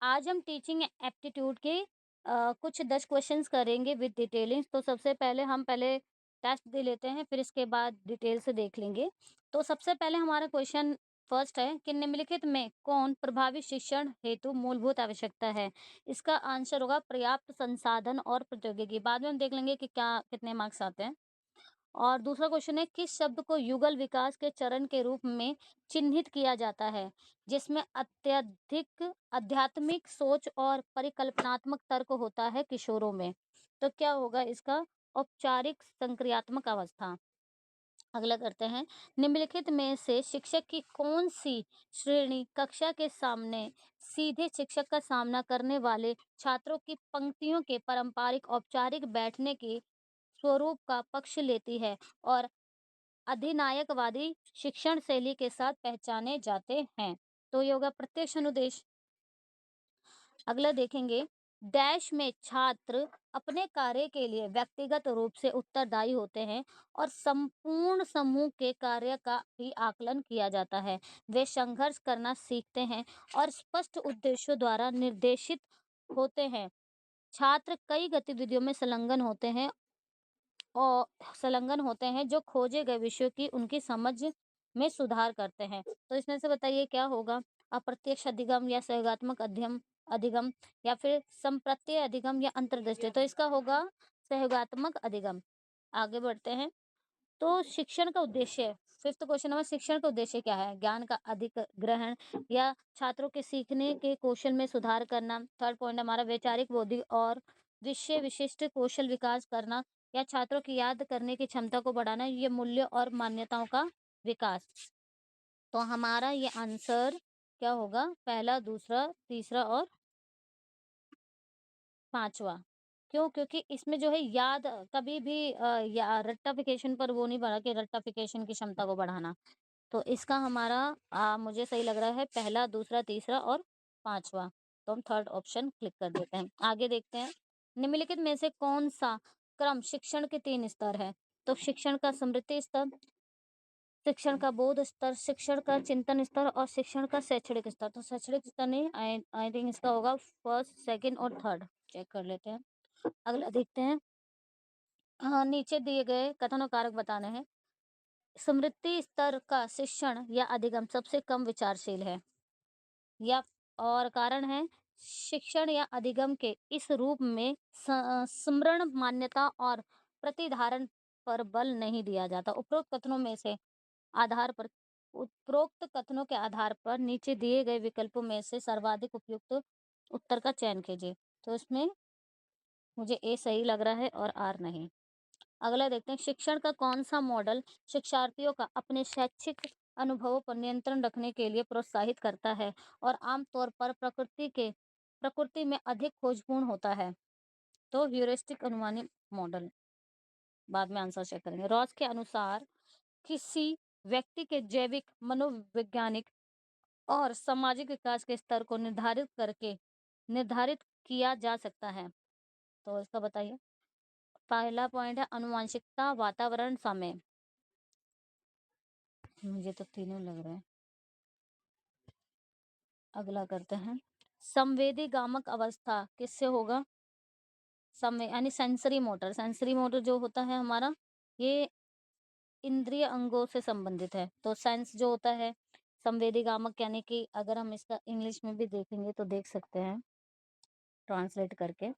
आज हम teaching aptitude के कुछ 10 क्वेश्चंस करेंगे विद डिटेलिंग। तो सबसे पहले हम टेस्ट दे लेते हैं, फिर इसके बाद डिटेल से देख लेंगे। तो सबसे पहले हमारा क्वेश्चन फर्स्ट है कि निम्नलिखित में कौन प्रभावी शिक्षण हेतु मूलभूत आवश्यकता है? इसका आंसर होगा पर्याप्त संसाधन और प्रौद्योगिकी। बाद में हम देख लेंगे कि क्या कितने मार्क्स आते हैं। और दूसरा क्वेश्चन है किस शब्द को युगल विकास के चरण के रूप में चिन्हित किया जाता है जिसमें अत्यधिक आध्यात्मिक सोच और परिकल्पनात्मक तर्क होता है किशोरों में? तो क्या होगा इसका? औपचारिक संक्रियात्मक अवस्था। अगला करते हैं, निम्नलिखित में से शिक्षक की कौन सी श्रेणी कक्षा के सामने सीधे शिक्षक का सामना करने वाले छात्रों की पंक्तियों के पारंपरिक औपचारिक बैठने के स्वरूप का पक्ष लेती है और अधिनायकवादी शिक्षण शैली के साथ पहचाने जाते हैं? तो ये होगा प्रत्यक्ष अनुदेश। अगला देखेंगे, डैश में छात्र अपने कार्य के लिए व्यक्तिगत रूप से उत्तरदायी होते हैं और संपूर्ण समूह के कार्य का भी आकलन किया जाता है। वे संघर्ष करना सीखते हैं और स्पष्ट उद्देश्यों द्वारा निर्देशित होते हैं। छात्र कई गतिविधियों में और संलग्न होते हैं जो खोजे गए विषयों की उनकी समझ में सुधार करते हैं। तो इसमें से बताइए क्या होगा? अप्रत्यक्ष अधिगम या सहयोगात्मक अध्ययन अधिगम या फिर संप्रत्यय अधिगम या अंतर्दृष्टि? तो इसका होगा सहयोगात्मक अधिगम। आगे बढ़ते हैं। तो शिक्षण का उद्देश्य, फिफ्थ क्वेश्चन नंबर, शिक्षण का उद्देश्य क्या है? ज्ञान का अधिक ग्रहण या छात्रों के सीखने के कौशल में सुधार करना? थर्ड पॉइंट हमारा वैचारिक बौद्धिक और विषय विशिष्ट कौशल विकास करना या छात्रों की याद करने की क्षमता को बढ़ाना? ये मूल्य और मान्यताओं का विकास। तो हमारा ये आंसर क्या होगा? पहला, दूसरा, तीसरा और पांचवा। क्यों? क्योंकि इसमें जो है याद कभी भी या रट्टाफिकेशन पर वो नहीं बढ़ा कि रट्टाफिकेशन की क्षमता को बढ़ाना। तो इसका हमारा मुझे सही लग रहा है पहला, दूसरा, तीसरा और पांचवा। तो हम थर्ड ऑप्शन क्लिक कर देते हैं। आगे देखते हैं, निम्नलिखित में से कौन सा क्रम शिक्षण के 3 स्तर है? तो शिक्षण का स्मृति स्तर, शिक्षण का बोध स्तर, शिक्षण का चिंतन स्तर और शिक्षण का शैक्षणिक स्तर। तो शैक्षणिक स्तर नहीं, आई थिंक इसका होगा फर्स्ट, सेकंड और थर्ड। चेक कर लेते हैं। अगला देखते हैं। हाँ, नीचे दिए गए कथन और कारक बताने हैं। स्मृति स्तर का शिक्षण या अधिगम सबसे कम विचारशील है या और कारण है शिक्षण या अधिगम के इस रूप में स्मरण, मान्यता और प्रतिधारण पर बल नहीं दिया जाता। उपरोक्त कथनों के आधार पर नीचे दिए गए विकल्पों में से सर्वाधिक उपयुक्त उत्तर का चयन कीजिए। तो इसमें मुझे ए सही लग रहा है और आर नहीं। अगला देखते हैं, शिक्षण का कौन सा मॉडल शिक्षार्थियों का अपने शैक्षिक अनुभवों पर नियंत्रण रखने के लिए प्रोत्साहित करता है और आमतौर पर प्रकृति में अधिक खोजपूर्ण होता है? तो ह्यूरिस्टिक अनुमानी मॉडल। बाद में आंसर चेक करेंगे। रॉस के अनुसार किसी व्यक्ति के जैविक, मनोवैज्ञानिक और सामाजिक विकास के स्तर को निर्धारित किया जा सकता है। तो इसका बताइए। पहला पॉइंट है आनुवंशिकता, वातावरण, समय। मुझे तो तीनों लग रहे हैं। अगला करते हैं, संवेदी गामक अवस्था किससे होगा? समय यानी सेंसरी मोटर जो होता है हमारा, ये इंद्रिय अंगों से संबंधित है। तो सेंस जो होता है, संवेदी गामक यानी कि अगर हम इसका इंग्लिश में भी देखेंगे तो देख सकते हैं ट्रांसलेट करके।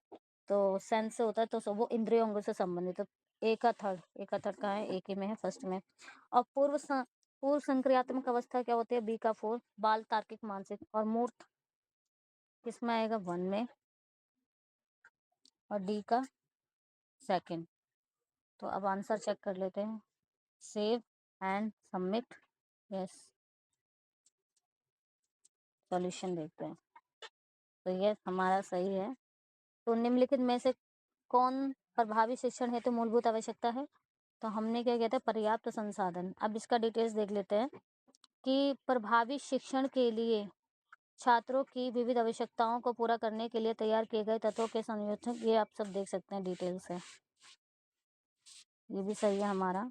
तो सेंस से होता है तो वो इंद्रिय अंगों से संबंधित। तो एक का थर्ड कहाँ है? एक ही में है, फर्स्ट में। और पूर्व संक्रियात्मक अवस्था क्या होती है? बी का 4, बाल, तार्किक, मानसिक। और मूर्त किसमें आएगा? 1 में। और डी का सेकंड। तो अब आंसर चेक कर लेते हैं। Save and submit. Yes, solution देखते हैं। तो ये हमारा सही है। तो निम्नलिखित में से कौन प्रभावी शिक्षण हेतु मूलभूत आवश्यकता है? तो हमने क्या किया था? पर्याप्त संसाधन। अब इसका डिटेल्स देख लेते हैं कि प्रभावी शिक्षण के लिए छात्रों की विविध आवश्यकताओं को पूरा करने के लिए तैयार किए गए तत्वों के संयोजन, ये आप सब देख सकते हैं डिटेल से। ये भी सही है हमारा।